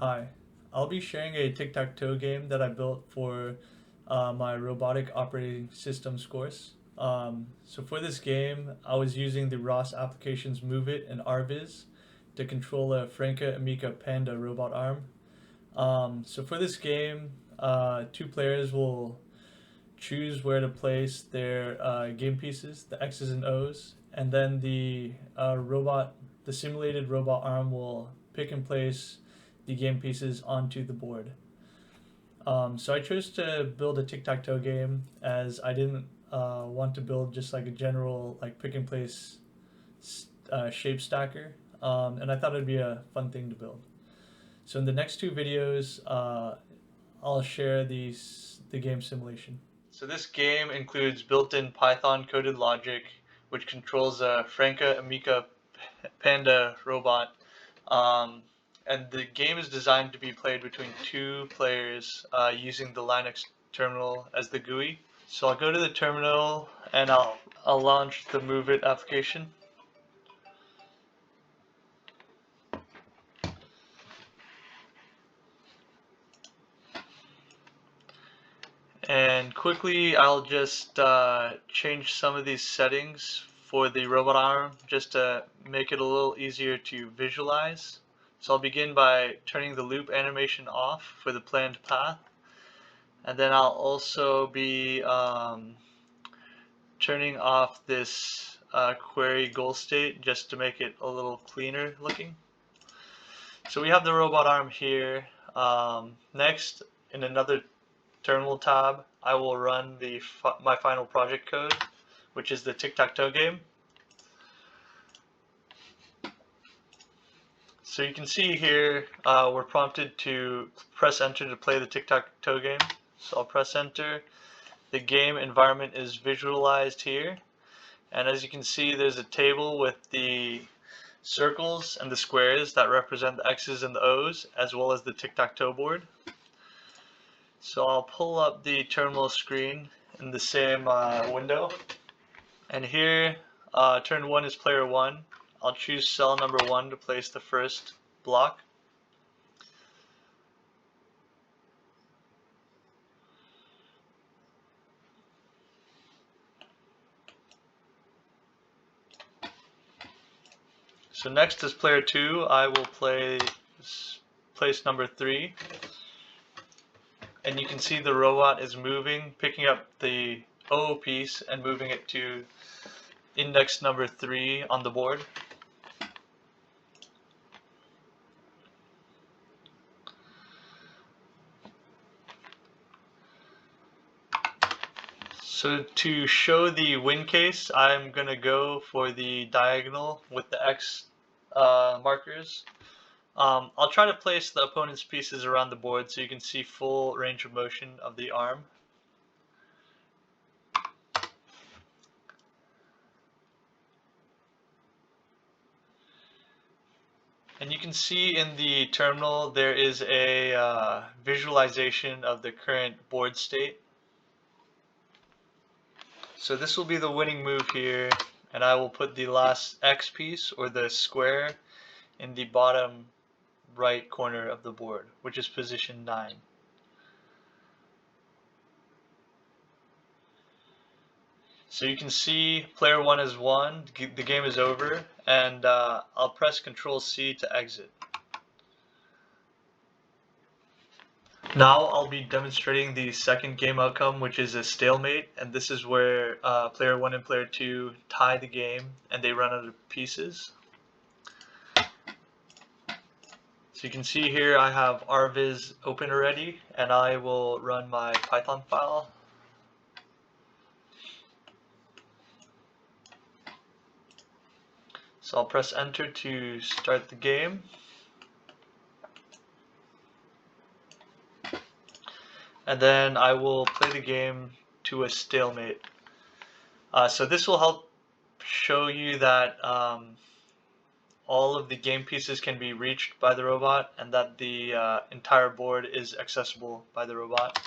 Hi, I'll be sharing a tic-tac-toe game that I built for my robotic operating systems course. So for this game, I was using the ROS applications MoveIt and RViz to control a Franka Emika Panda robot arm. So for this game, two players will choose where to place their game pieces, the X's and O's, and then the simulated robot arm will pick and place the game pieces onto the board. So I chose to build a tic-tac-toe game as I didn't want to build just like a general like pick and place shape stacker, and I thought it'd be a fun thing to build. So in the next two videos, I'll share the game simulation. So this game includes built-in Python coded logic, which controls a Franka Emika Panda robot. Um, and the game is designed to be played between two players using the Linux terminal as the GUI. So I'll go to the terminal and I'll launch the MoveIt application. And quickly I'll just change some of these settings for the robot arm just to make it a little easier to visualize. So I'll begin by turning the loop animation off for the planned path. And then I'll also be turning off this query goal state just to make it a little cleaner looking. So we have the robot arm here. Next, in another terminal tab, I will run my final project code, which is the tic-tac-toe game. So you can see here we're prompted to press enter to play the tic-tac-toe game. So I'll press enter. The game environment is visualized here, and as you can see there's a table with the circles and the squares that represent the X's and the O's as well as the tic-tac-toe board. So I'll pull up the terminal screen in the same window, and here turn 1 is player 1. I'll choose cell number 1 to place the first block. So next is player 2. I will place number 3. And you can see the robot is moving, picking up the O piece and moving it to index number 3 on the board. So to show the win case, I'm going to go for the diagonal with the X markers. I'll try to place the opponent's pieces around the board so you can see full range of motion of the arm. And you can see in the terminal there is a visualization of the current board state. So this will be the winning move here, and I will put the last X piece or the square in the bottom right corner of the board, which is position 9. So you can see player 1 has won, the game is over, and I'll press Control C to exit. Now I'll be demonstrating the second game outcome, which is a stalemate, and this is where player 1 and player 2 tie the game and they run out of pieces. So you can see here I have RViz open already, and I will run my Python file. So I'll press enter to start the game. And then I will play the game to a stalemate. So this will help show you that all of the game pieces can be reached by the robot and that the entire board is accessible by the robot.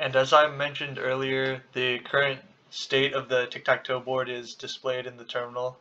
And as I mentioned earlier, the current state of the tic-tac-toe board is displayed in the terminal.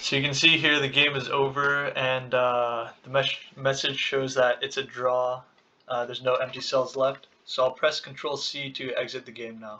So you can see here the game is over, and the message shows that it's a draw. There's no empty cells left. So I'll press Control C to exit the game now.